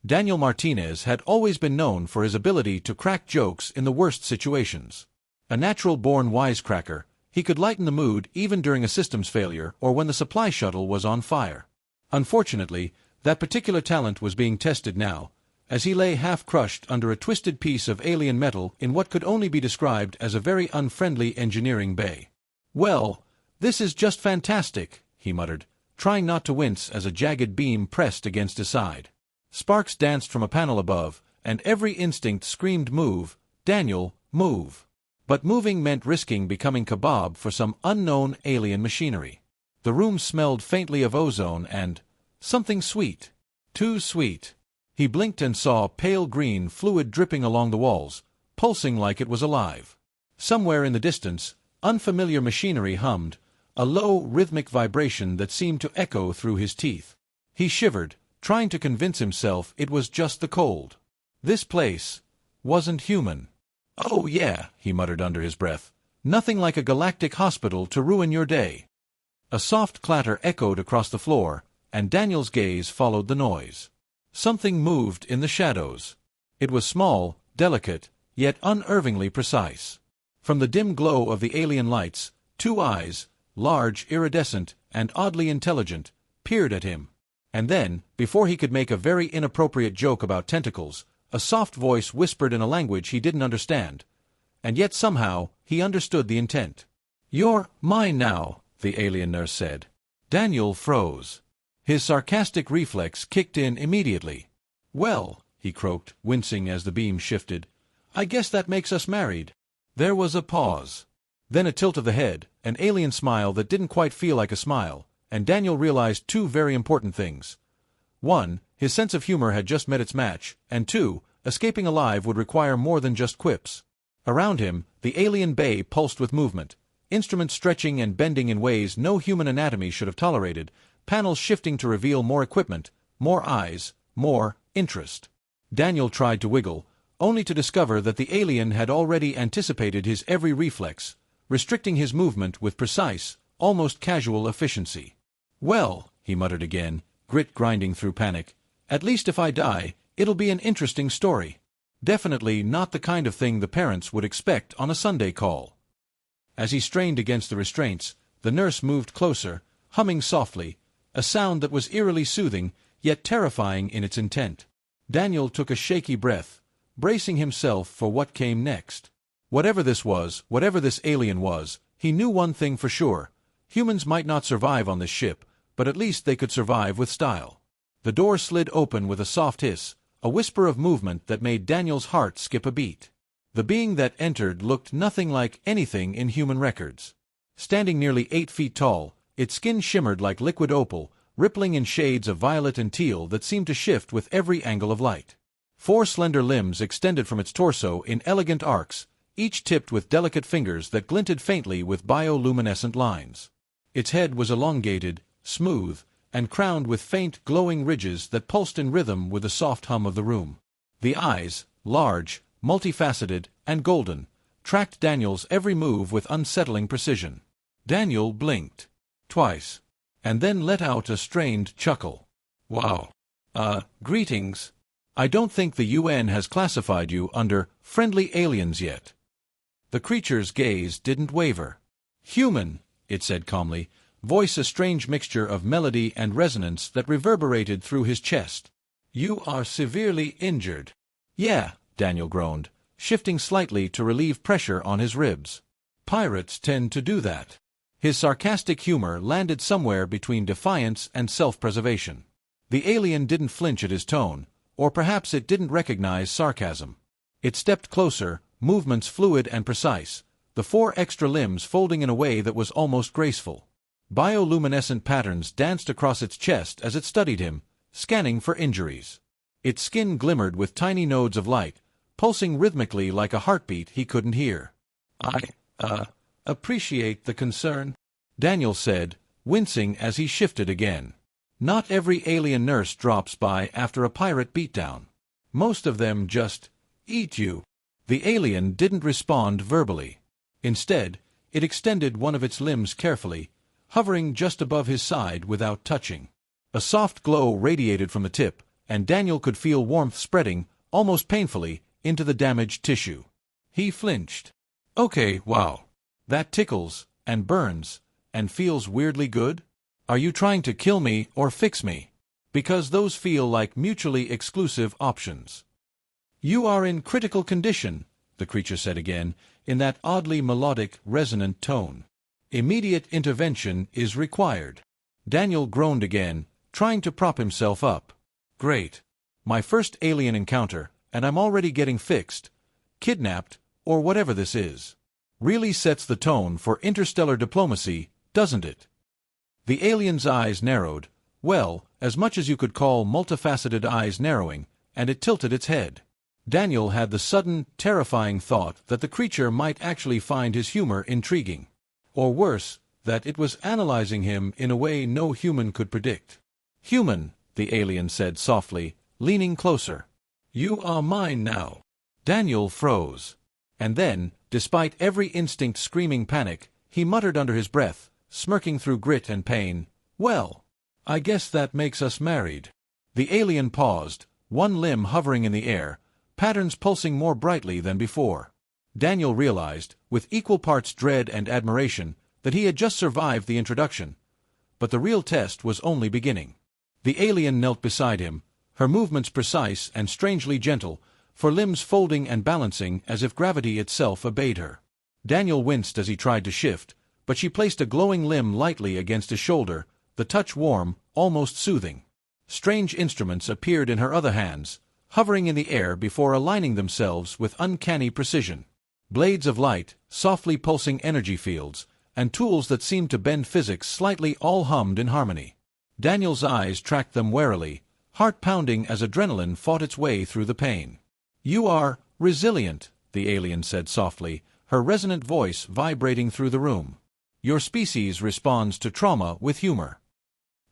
Daniel Martinez had always been known for his ability to crack jokes in the worst situations. A natural-born wisecracker, he could lighten the mood even during a systems failure or when the supply shuttle was on fire. Unfortunately, that particular talent was being tested now, as he lay half-crushed under a twisted piece of alien metal in what could only be described as a very unfriendly engineering bay. "Well, this is just fantastic," he muttered, trying not to wince as a jagged beam pressed against his side. Sparks danced from a panel above, and every instinct screamed, "Move, Daniel, move." But moving meant risking becoming kebab for some unknown alien machinery. The room smelled faintly of ozone and something sweet. Too sweet. He blinked and saw pale green fluid dripping along the walls, pulsing like it was alive. Somewhere in the distance, unfamiliar machinery hummed, a low, rhythmic vibration that seemed to echo through his teeth. He shivered, trying to convince himself it was just the cold. This place wasn't human. "Oh yeah," he muttered under his breath. "Nothing like a galactic hospital to ruin your day." A soft clatter echoed across the floor, and Daniel's gaze followed the noise. Something moved in the shadows. It was small, delicate, yet unervingly precise. From the dim glow of the alien lights, two eyes, large, iridescent, and oddly intelligent, peered at him. And then, before he could make a very inappropriate joke about tentacles, a soft voice whispered in a language he didn't understand. And yet somehow, he understood the intent. "You're mine now," the alien nurse said. Daniel froze. His sarcastic reflex kicked in immediately. "Well," he croaked, wincing as the beam shifted, "I guess that makes us married." There was a pause. Then a tilt of the head, an alien smile that didn't quite feel like a smile, and Daniel realized two very important things. One, his sense of humor had just met its match, and two, escaping alive would require more than just quips. Around him, the alien bay pulsed with movement, instruments stretching and bending in ways no human anatomy should have tolerated, panels shifting to reveal more equipment, more eyes, more interest. Daniel tried to wiggle, only to discover that the alien had already anticipated his every reflex, restricting his movement with precise, almost casual efficiency. "Well," he muttered again, grit grinding through panic, "at least if I die, it'll be an interesting story. Definitely not the kind of thing the parents would expect on a Sunday call." As he strained against the restraints, the nurse moved closer, humming softly, a sound that was eerily soothing, yet terrifying in its intent. Daniel took a shaky breath, bracing himself for what came next. Whatever this was, whatever this alien was, he knew one thing for sure. Humans might not survive on this ship, but at least they could survive with style. The door slid open with a soft hiss, a whisper of movement that made Daniel's heart skip a beat. The being that entered looked nothing like anything in human records. Standing nearly 8 feet tall, its skin shimmered like liquid opal, rippling in shades of violet and teal that seemed to shift with every angle of light. 4 slender limbs extended from its torso in elegant arcs, each tipped with delicate fingers that glinted faintly with bioluminescent lines. Its head was elongated, smooth, and crowned with faint, glowing ridges that pulsed in rhythm with the soft hum of the room. The eyes, large, multifaceted, and golden, tracked Daniel's every move with unsettling precision. Daniel blinked. Twice. And then let out a strained chuckle. "Wow. Greetings. I don't think the UN has classified you under friendly aliens yet." The creature's gaze didn't waver. "Human," it said calmly, voice a strange mixture of melody and resonance that reverberated through his chest. "You are severely injured." "Yeah," Daniel groaned, shifting slightly to relieve pressure on his ribs. "Pirates tend to do that." His sarcastic humor landed somewhere between defiance and self-preservation. The alien didn't flinch at his tone, or perhaps it didn't recognize sarcasm. It stepped closer, movements fluid and precise, the 4 extra limbs folding in a way that was almost graceful. Bioluminescent patterns danced across its chest as it studied him, scanning for injuries. Its skin glimmered with tiny nodes of light, pulsing rhythmically like a heartbeat he couldn't hear. "I appreciate the concern," Daniel said, wincing as he shifted again. Not every alien nurse drops by after a pirate beatdown. Most of them just eat you. The alien didn't respond verbally. Instead, it extended one of its limbs carefully, hovering just above his side without touching. A soft glow radiated from the tip, and Daniel could feel warmth spreading, almost painfully, into the damaged tissue. He flinched. Okay, wow. That tickles, and burns, and feels weirdly good? Are you trying to kill me or fix me? Because those feel like mutually exclusive options. You are in critical condition, the creature said again, in that oddly melodic, resonant tone. Immediate intervention is required. Daniel groaned again, trying to prop himself up. Great. My first alien encounter, and I'm already getting fixed, kidnapped, or whatever this is. Really sets the tone for interstellar diplomacy, doesn't it? The alien's eyes narrowed, well, as much as you could call multifaceted eyes narrowing, and it tilted its head. Daniel had the sudden, terrifying thought that the creature might actually find his humor intriguing. Or worse, that it was analyzing him in a way no human could predict. Human, the alien said softly, leaning closer. You are mine now. Daniel froze. And then, despite every instinct screaming panic, he muttered under his breath, smirking through grit and pain, well, I guess that makes us married. The alien paused, one limb hovering in the air, patterns pulsing more brightly than before. Daniel realized, with equal parts dread and admiration, that he had just survived the introduction. But the real test was only beginning. The alien knelt beside him, her movements precise and strangely gentle, her limbs folding and balancing as if gravity itself obeyed her. Daniel winced as he tried to shift, but she placed a glowing limb lightly against his shoulder, the touch warm, almost soothing. Strange instruments appeared in her other hands, hovering in the air before aligning themselves with uncanny precision. Blades of light, softly pulsing energy fields, and tools that seemed to bend physics slightly all hummed in harmony. Daniel's eyes tracked them warily, heart pounding as adrenaline fought its way through the pain. You are resilient, the alien said softly, her resonant voice vibrating through the room. Your species responds to trauma with humor.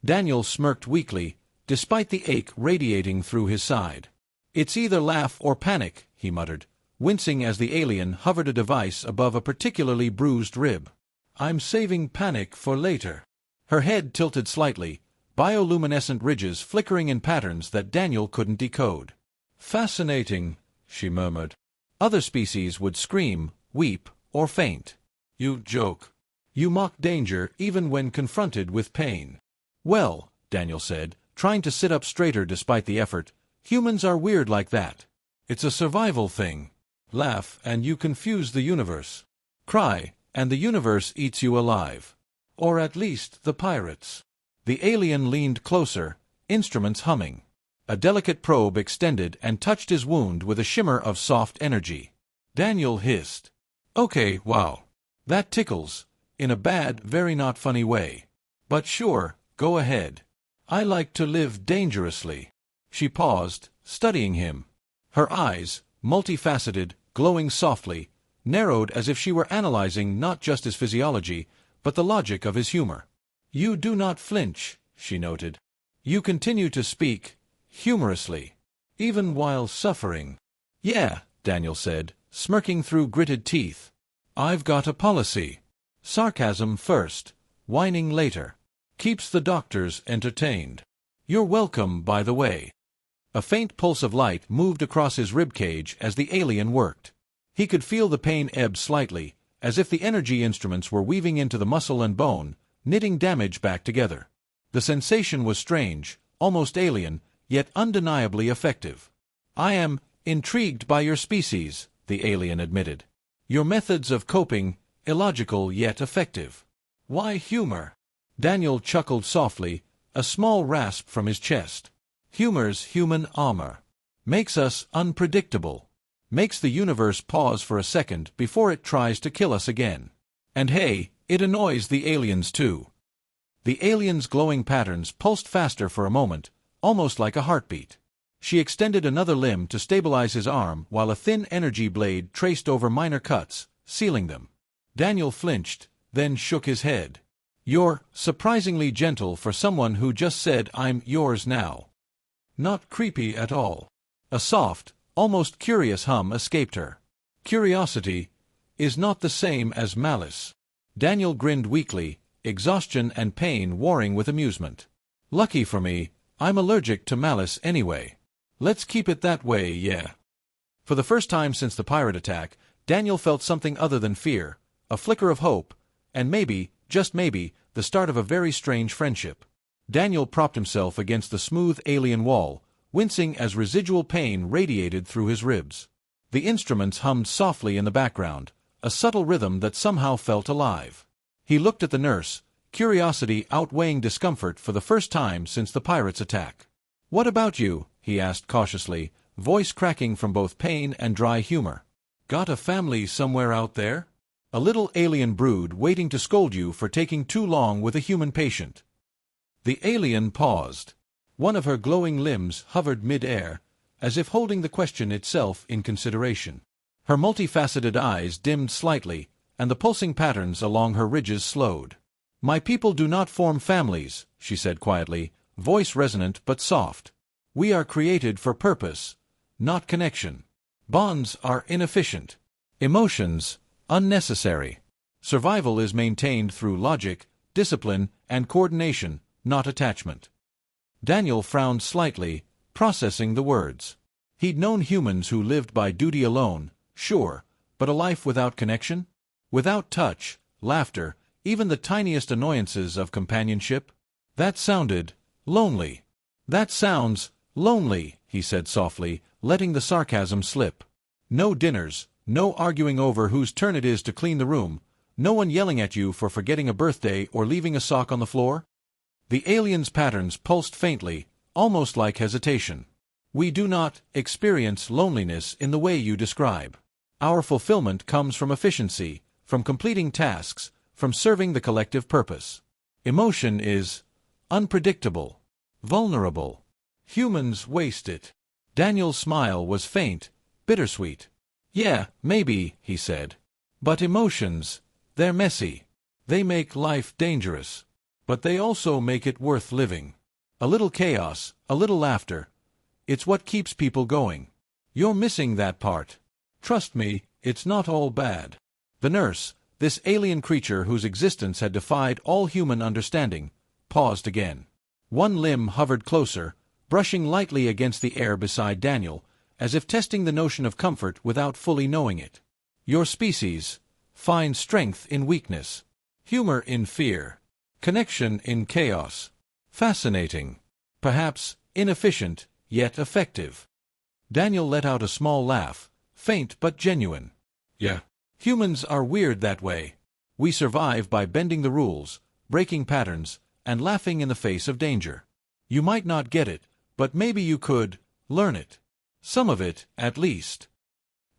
Daniel smirked weakly, despite the ache radiating through his side. It's either laugh or panic, he muttered, wincing as the alien hovered a device above a particularly bruised rib. I'm saving panic for later. Her head tilted slightly, bioluminescent ridges flickering in patterns that Daniel couldn't decode. Fascinating, she murmured. Other species would scream, weep, or faint. You joke. You mock danger even when confronted with pain. Well, Daniel said, trying to sit up straighter despite the effort, humans are weird like that. It's a survival thing. Laugh and you confuse the universe. Cry, and the universe eats you alive. Or at least the pirates. The alien leaned closer, instruments humming. A delicate probe extended and touched his wound with a shimmer of soft energy. Daniel hissed. Okay, wow. That tickles, in a bad, very not funny way. But sure, go ahead. I like to live dangerously. She paused, studying him. Her eyes, multifaceted, glowing softly, narrowed as if she were analyzing not just his physiology, but the logic of his humor. You do not flinch, she noted. You continue to speak, humorously, even while suffering. Yeah, Daniel said, smirking through gritted teeth. I've got a policy. Sarcasm first, whining later. Keeps the doctors entertained. You're welcome, by the way. A faint pulse of light moved across his ribcage as the alien worked. He could feel the pain ebb slightly, as if the energy instruments were weaving into the muscle and bone, knitting damage back together. The sensation was strange, almost alien, yet undeniably effective. I am intrigued by your species, the alien admitted. Your methods of coping, illogical yet effective. Why humor? Daniel chuckled softly, a small rasp from his chest. Humor's human armor. Makes us unpredictable. Makes the universe pause for a second before it tries to kill us again. And hey, it annoys the aliens too. The alien's glowing patterns pulsed faster for a moment, almost like a heartbeat. She extended another limb to stabilize his arm while a thin energy blade traced over minor cuts, sealing them. Daniel flinched, then shook his head. You're surprisingly gentle for someone who just said I'm yours now. Not creepy at all. A soft, almost curious hum escaped her. Curiosity is not the same as malice. Daniel grinned weakly, exhaustion and pain warring with amusement. Lucky for me, I'm allergic to malice anyway. Let's keep it that way, yeah. For the first time since the pirate attack, Daniel felt something other than fear, a flicker of hope, and maybe, just maybe, the start of a very strange friendship. Daniel propped himself against the smooth alien wall, wincing as residual pain radiated through his ribs. The instruments hummed softly in the background, a subtle rhythm that somehow felt alive. He looked at the nurse, curiosity outweighing discomfort for the first time since the pirate's attack. "What about you?" he asked cautiously, voice cracking from both pain and dry humor. "Got a family somewhere out there? A little alien brood waiting to scold you for taking too long with a human patient?" The alien paused. One of her glowing limbs hovered mid-air, as if holding the question itself in consideration. Her multifaceted eyes dimmed slightly, and the pulsing patterns along her ridges slowed. "My people do not form families," she said quietly, voice resonant but soft. "We are created for purpose, not connection. Bonds are inefficient. Emotions, unnecessary. Survival is maintained through logic, discipline, and coordination, not attachment." Daniel frowned slightly, processing the words. He'd known humans who lived by duty alone, sure, but a life without connection? Without touch, laughter, even the tiniest annoyances of companionship? That sounded lonely. "That sounds lonely," he said softly, letting the sarcasm slip. "No dinners, no arguing over whose turn it is to clean the room, no one yelling at you for forgetting a birthday or leaving a sock on the floor?" The alien's patterns pulsed faintly, almost like hesitation. "We do not experience loneliness in the way you describe. Our fulfillment comes from efficiency, from completing tasks, from serving the collective purpose. Emotion is unpredictable, vulnerable. Humans waste it." Daniel's smile was faint, bittersweet. "Yeah, maybe," he said. "But emotions, they're messy. They make life dangerous. But they also make it worth living. A little chaos, a little laughter. It's what keeps people going. You're missing that part. Trust me, it's not all bad." The nurse, this alien creature whose existence had defied all human understanding, paused again. One limb hovered closer, brushing lightly against the air beside Daniel, as if testing the notion of comfort without fully knowing it. "Your species finds strength in weakness, humor in fear, connection in chaos. Fascinating. Perhaps inefficient, yet effective." Daniel let out a small laugh, faint but genuine. "Yeah. Humans are weird that way. We survive by bending the rules, breaking patterns, and laughing in the face of danger. You might not get it, but maybe you could learn it. Some of it, at least."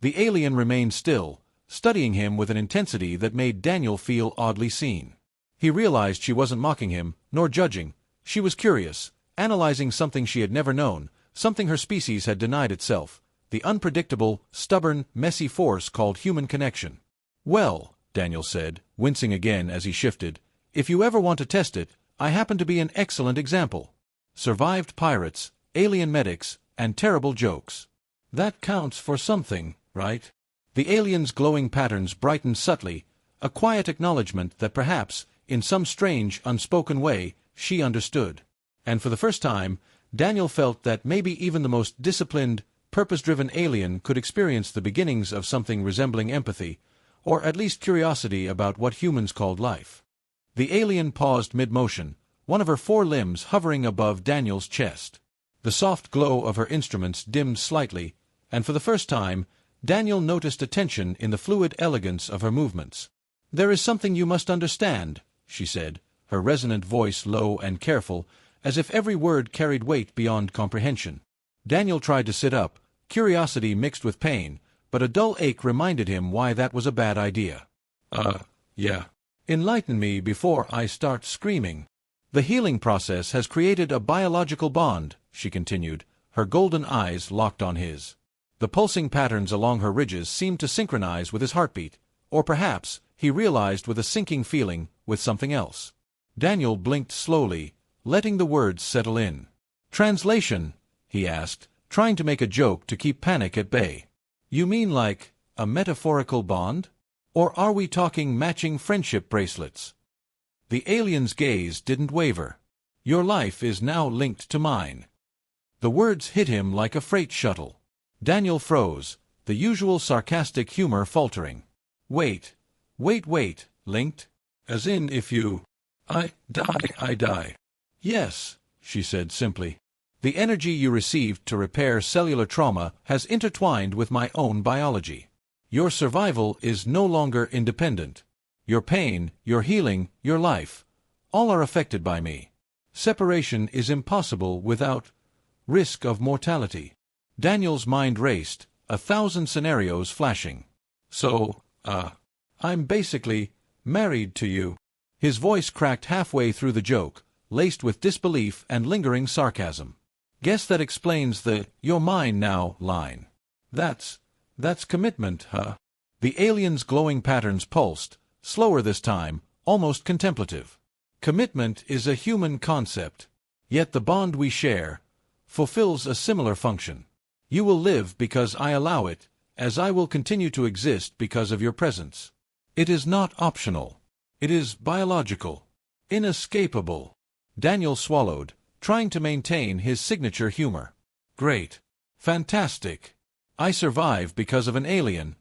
The alien remained still, studying him with an intensity that made Daniel feel oddly seen. He realized she wasn't mocking him, nor judging. She was curious, analyzing something she had never known, something her species had denied itself, the unpredictable, stubborn, messy force called human connection. "Well," Daniel said, wincing again as he shifted, "if you ever want to test it, I happen to be an excellent example. Survived pirates, alien medics, and terrible jokes. That counts for something, right?" The alien's glowing patterns brightened subtly, a quiet acknowledgement that perhaps, in some strange, unspoken way, she understood. And for the first time, Daniel felt that maybe even the most disciplined, purpose-driven alien could experience the beginnings of something resembling empathy, or at least curiosity about what humans called life. The alien paused mid-motion, one of her four limbs hovering above Daniel's chest. The soft glow of her instruments dimmed slightly, and for the first time, Daniel noticed a tension in the fluid elegance of her movements. "There is something you must understand," she said, her resonant voice low and careful, as if every word carried weight beyond comprehension. Daniel tried to sit up, curiosity mixed with pain, but a dull ache reminded him why that was a bad idea. Yeah. Enlighten me before I start screaming." "The healing process has created a biological bond," she continued, her golden eyes locked on his. The pulsing patterns along her ridges seemed to synchronize with his heartbeat, or perhaps, he realized with a sinking feeling, with something else. Daniel blinked slowly, letting the words settle in. "Translation?" he asked, trying to make a joke to keep panic at bay. "You mean like a metaphorical bond? Or are we talking matching friendship bracelets?" The alien's gaze didn't waver. Your life is now linked to mine." The words hit him like a freight shuttle. Daniel froze, the usual sarcastic humor faltering. Wait, linked? As in if you... I die. Yes, she said simply. The energy you received to repair cellular trauma has intertwined with my own biology. Your survival is no longer independent. Your pain, your healing, your life, all are affected by me. Separation is impossible without risk of mortality. Daniel's mind raced, 1,000 scenarios flashing. So, I'm basically married to you. His voice cracked halfway through the joke, laced with disbelief and lingering sarcasm. Guess that explains the "you're mine now" line. That's commitment, huh? The alien's glowing patterns pulsed, slower this time, almost contemplative. Commitment is a human concept, yet the bond we share fulfills a similar function. You will live because I allow it, as I will continue to exist because of your presence. It is not optional. It is biological. Inescapable. Daniel swallowed, trying to maintain his signature humor. Great. Fantastic. I survive because of an alien,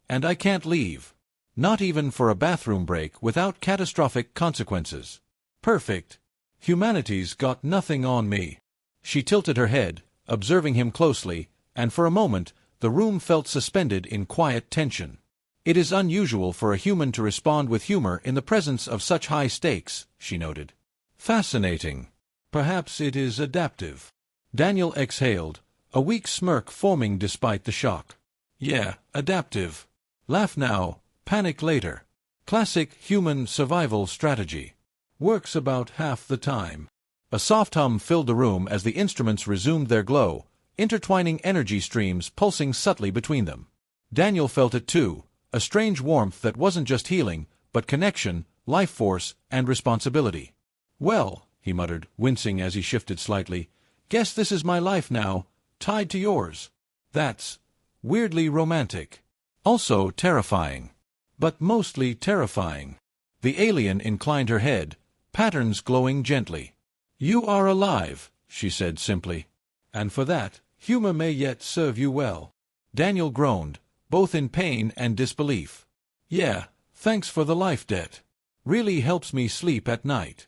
and I can't leave. Not even for a bathroom break without catastrophic consequences. Perfect. Humanity's got nothing on me. She tilted her head, observing him closely, and for a moment the room felt suspended in quiet tension. It is unusual for a human to respond with humor in the presence of such high stakes, she noted. Fascinating. Perhaps it is adaptive. Daniel exhaled, a weak smirk forming despite the shock. Yeah, adaptive. Laugh now, panic later. Classic human survival strategy. Works about half the time. A soft hum filled the room as the instruments resumed their glow, intertwining energy streams pulsing subtly between them. Daniel felt it too, a strange warmth that wasn't just healing, but connection, life force, and responsibility. Well, he muttered, wincing as he shifted slightly, guess this is my life now, tied to yours. That's weirdly romantic. Also terrifying. But mostly terrifying. The alien inclined her head, patterns glowing gently. You are alive, she said simply. And for that, humor may yet serve you well. Daniel groaned, both in pain and disbelief. Yeah, thanks for the life debt. Really helps me sleep at night.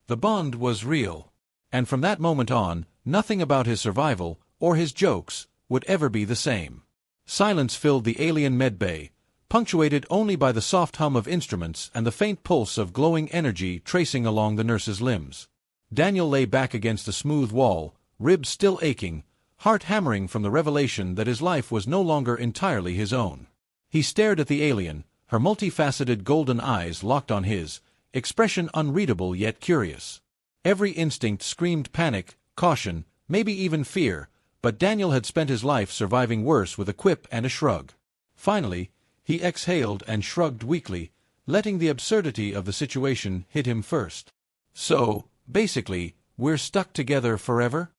The bond was real. And from that moment on, nothing about his survival, or his jokes, would ever be the same. Silence filled the alien medbay, punctuated only by the soft hum of instruments and the faint pulse of glowing energy tracing along the nurse's limbs. Daniel lay back against the smooth wall, ribs still aching, heart hammering from the revelation that his life was no longer entirely his own. He stared at the alien, her multifaceted golden eyes locked on his, expression unreadable yet curious. Every instinct screamed panic, caution, maybe even fear, but Daniel had spent his life surviving worse with a quip and a shrug. Finally, he exhaled and shrugged weakly, letting the absurdity of the situation hit him first. So, basically, we're stuck together forever?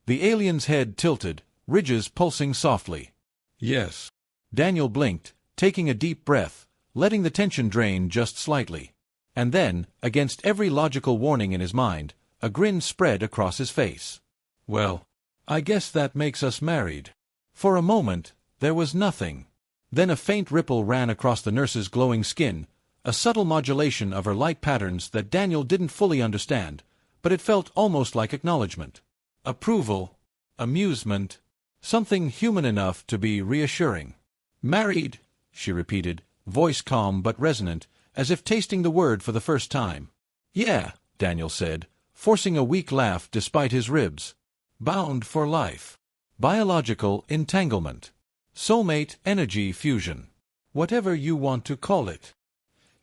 The alien's head tilted, ridges pulsing softly. Yes. Daniel blinked, taking a deep breath, letting the tension drain just slightly. And then, against every logical warning in his mind, a grin spread across his face. Well, I guess that makes us married. For a moment, there was nothing. Then a faint ripple ran across the nurse's glowing skin, a subtle modulation of her light patterns that Daniel didn't fully understand, but it felt almost like acknowledgement. Approval. Amusement. Something human enough to be reassuring. Married, she repeated, voice calm but resonant, as if tasting the word for the first time. Yeah, Daniel said, forcing a weak laugh despite his ribs. Bound for life. Biological entanglement. Soulmate energy fusion. Whatever you want to call it.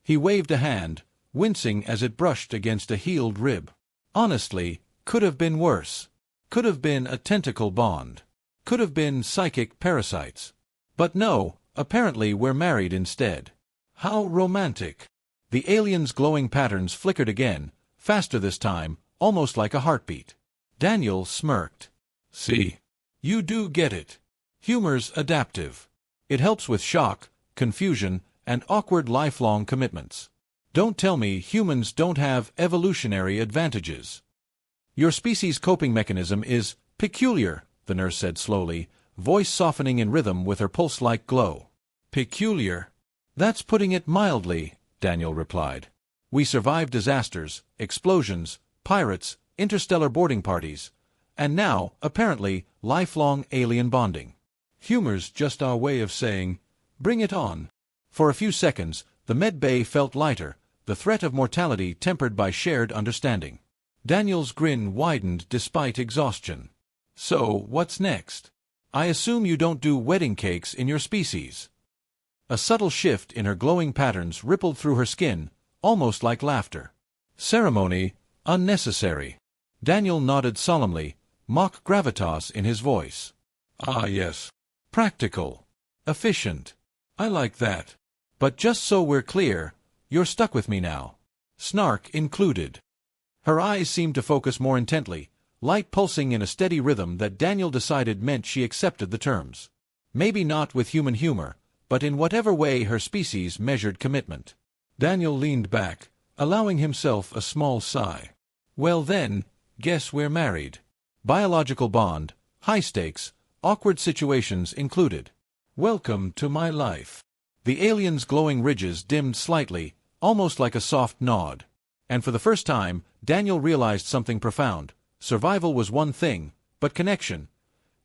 He waved a hand, wincing as it brushed against a healed rib. Honestly, could have been worse. Could have been a tentacle bond. Could have been psychic parasites. But no, apparently we're married instead. How romantic. The alien's glowing patterns flickered again, faster this time, almost like a heartbeat. Daniel smirked. See? You do get it. Humor's adaptive. It helps with shock, confusion, and awkward lifelong commitments. Don't tell me humans don't have evolutionary advantages. Your species' coping mechanism is peculiar, the nurse said slowly, voice softening in rhythm with her pulse-like glow. Peculiar? That's putting it mildly, Daniel replied. We survive disasters, explosions, pirates, interstellar boarding parties, and now, apparently, lifelong alien bonding. Humor's just our way of saying, bring it on. For a few seconds, the med bay felt lighter, the threat of mortality tempered by shared understanding. Daniel's grin widened despite exhaustion. So, what's next? I assume you don't do wedding cakes in your species. A subtle shift in her glowing patterns rippled through her skin, almost like laughter. Ceremony, unnecessary. Daniel nodded solemnly, mock gravitas in his voice. Ah yes. Practical. Efficient. I like that. But just so we're clear, you're stuck with me now. Snark included. Her eyes seemed to focus more intently, light pulsing in a steady rhythm that Daniel decided meant she accepted the terms. Maybe not with human humor, but in whatever way her species measured commitment. Daniel leaned back, allowing himself a small sigh. Well then, guess we're married. Biological bond, high stakes, awkward situations included. Welcome to my life. The alien's glowing ridges dimmed slightly, almost like a soft nod. And for the first time, Daniel realized something profound. Survival was one thing, but connection,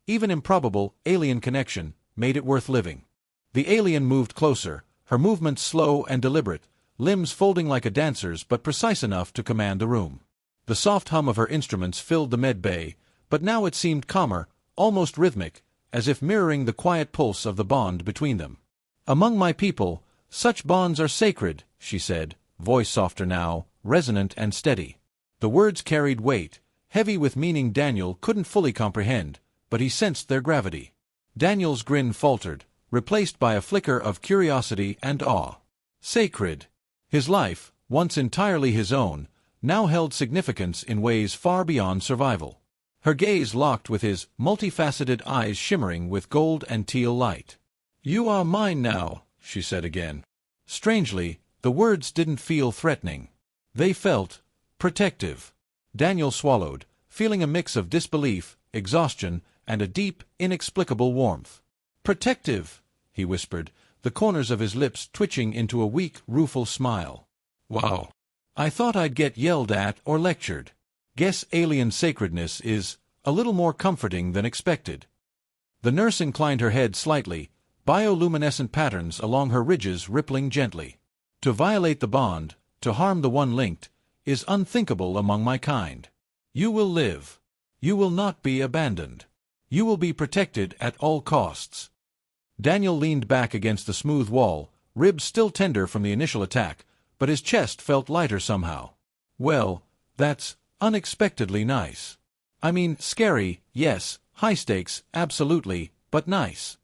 even improbable alien connection, made it worth living. The alien moved closer, her movements slow and deliberate, limbs folding like a dancer's but precise enough to command the room. The soft hum of her instruments filled the med bay, but now it seemed calmer, almost rhythmic, as if mirroring the quiet pulse of the bond between them. Among my people, such bonds are sacred, she said, voice softer now, resonant and steady. The words carried weight, heavy with meaning Daniel couldn't fully comprehend, but he sensed their gravity. Daniel's grin faltered, replaced by a flicker of curiosity and awe. Sacred. His life, once entirely his own, now held significance in ways far beyond survival. Her gaze locked with his, multifaceted eyes shimmering with gold and teal light. You are mine now, she said again. Strangely, the words didn't feel threatening. They felt protective. Daniel swallowed, feeling a mix of disbelief, exhaustion, and a deep, inexplicable warmth. Protective, he whispered, the corners of his lips twitching into a weak, rueful smile. Wow. I thought I'd get yelled at or lectured. Guess alien sacredness is a little more comforting than expected. The nurse inclined her head slightly, bioluminescent patterns along her ridges rippling gently. To violate the bond, to harm the one linked, is unthinkable among my kind. You will live. You will not be abandoned. You will be protected at all costs. Daniel leaned back against the smooth wall, ribs still tender from the initial attack, but his chest felt lighter somehow. Well, that's unexpectedly nice. I mean, scary, yes, high stakes, absolutely, but nice.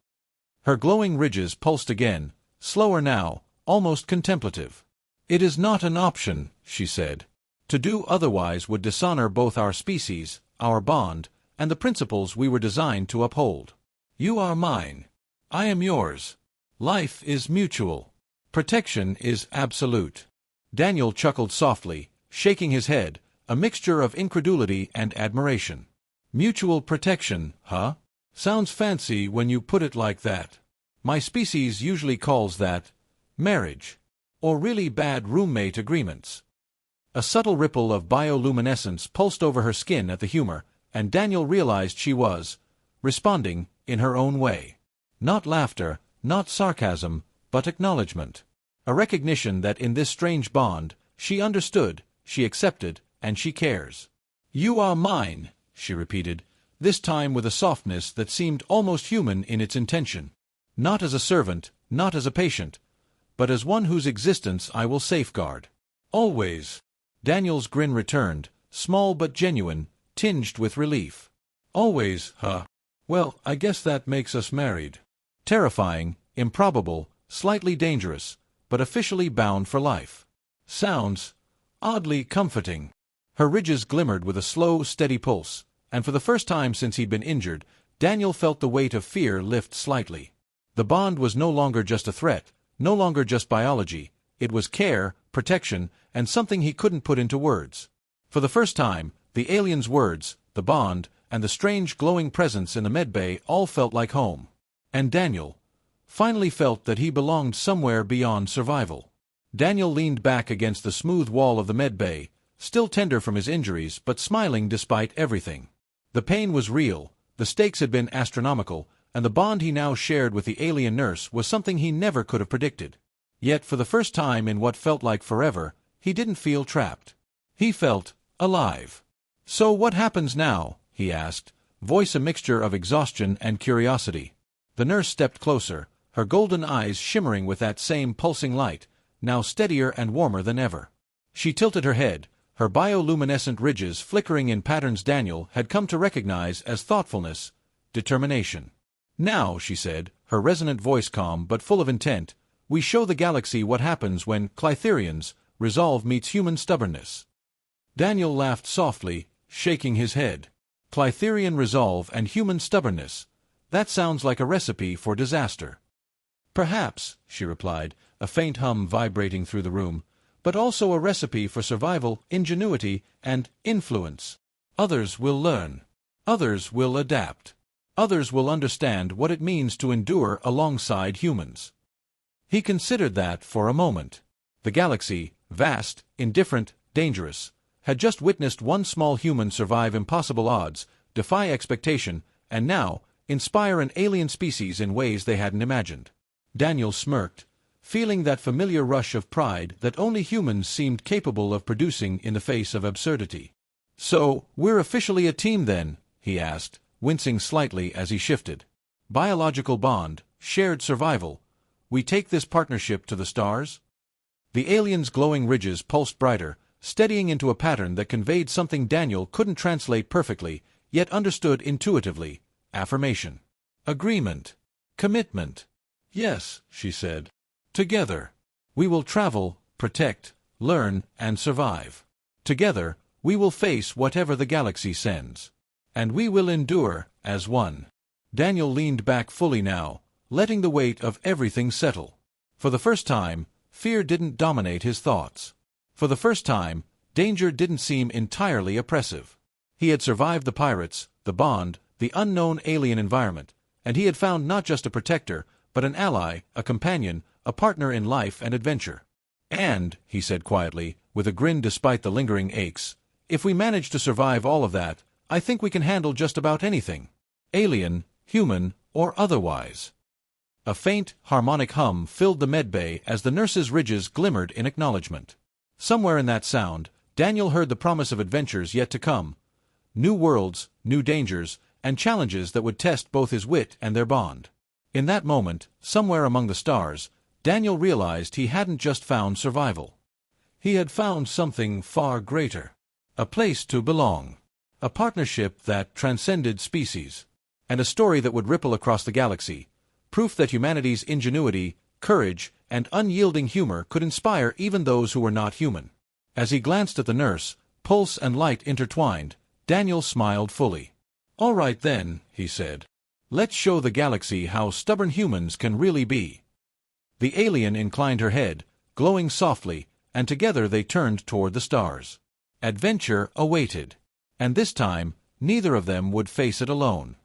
Her glowing ridges pulsed again, slower now, almost contemplative. It is not an option, she said. To do otherwise would dishonor both our species, our bond, and the principles we were designed to uphold. You are mine. I am yours. Life is mutual. Protection is absolute. Daniel chuckled softly, shaking his head, a mixture of incredulity and admiration. Mutual protection, huh? Sounds fancy when you put it like that. My species usually calls that marriage, or really bad roommate agreements. A subtle ripple of bioluminescence pulsed over her skin at the humor, and Daniel realized she was responding in her own way. Not laughter, not sarcasm, but acknowledgement. A recognition that in this strange bond, she understood, she accepted, and she cares. You are mine, she repeated, this time with a softness that seemed almost human in its intention. Not as a servant, not as a patient, but as one whose existence I will safeguard. Always. Daniel's grin returned, small but genuine, tinged with relief. Always, huh? Well, I guess that makes us married. Terrifying, improbable, slightly dangerous, but officially bound for life. Sounds oddly comforting. Her ridges glimmered with a slow, steady pulse, and for the first time since he'd been injured, Daniel felt the weight of fear lift slightly. The bond was no longer just a threat, no longer just biology, it was care, protection, and something he couldn't put into words. For the first time, The alien's words, the bond, and the strange glowing presence in the medbay all felt like home. And Daniel finally felt that he belonged somewhere beyond survival. Daniel leaned back against the smooth wall of the medbay, still tender from his injuries but smiling despite everything. The pain was real, the stakes had been astronomical, and the bond he now shared with the alien nurse was something he never could have predicted. Yet for the first time in what felt like forever, he didn't feel trapped. He felt alive. "So what happens now?" he asked, voice a mixture of exhaustion and curiosity. The nurse stepped closer, her golden eyes shimmering with that same pulsing light, now steadier and warmer than ever. She tilted her head, her bioluminescent ridges flickering in patterns Daniel had come to recognize as thoughtfulness, determination. "Now," she said, her resonant voice calm but full of intent, "we show the galaxy what happens when Clytherian's resolve meets human stubbornness." Daniel laughed softly, shaking his head. Clytherian resolve and human stubbornness. That sounds like a recipe for disaster. "Perhaps," she replied, a faint hum vibrating through the room, "but also a recipe for survival, ingenuity, and influence. Others will learn. Others will adapt. Others will understand what it means to endure alongside humans." He considered that for a moment. The galaxy, vast, indifferent, dangerous, had just witnessed one small human survive impossible odds, defy expectation, and now inspire an alien species in ways they hadn't imagined. Daniel smirked, feeling that familiar rush of pride that only humans seemed capable of producing in the face of absurdity. "So, we're officially a team then?" he asked, wincing slightly as he shifted. "Biological bond, shared survival. We take this partnership to the stars?" The alien's glowing ridges pulsed brighter, steadying into a pattern that conveyed something Daniel couldn't translate perfectly, yet understood intuitively: affirmation. Agreement. Commitment. "Yes," she said. "Together. We will travel, protect, learn, and survive. Together, we will face whatever the galaxy sends. And we will endure, as one." Daniel leaned back fully now, letting the weight of everything settle. For the first time, fear didn't dominate his thoughts. For the first time, danger didn't seem entirely oppressive. He had survived the pirates, the bond, the unknown alien environment, and he had found not just a protector, but an ally, a companion, a partner in life and adventure. "And," he said quietly, with a grin despite the lingering aches, "if we manage to survive all of that, I think we can handle just about anything. Alien, human, or otherwise." A faint, harmonic hum filled the medbay as the nurse's ridges glimmered in acknowledgement. Somewhere in that sound, Daniel heard the promise of adventures yet to come. New worlds, new dangers, and challenges that would test both his wit and their bond. In that moment, somewhere among the stars, Daniel realized he hadn't just found survival. He had found something far greater. A place to belong. A partnership that transcended species. And a story that would ripple across the galaxy. Proof that humanity's ingenuity, courage, and unyielding humor could inspire even those who were not human. As he glanced at the nurse, pulse and light intertwined, Daniel smiled fully. "All right then," he said. "Let's show the galaxy how stubborn humans can really be." The alien inclined her head, glowing softly, and together they turned toward the stars. Adventure awaited. And this time, neither of them would face it alone.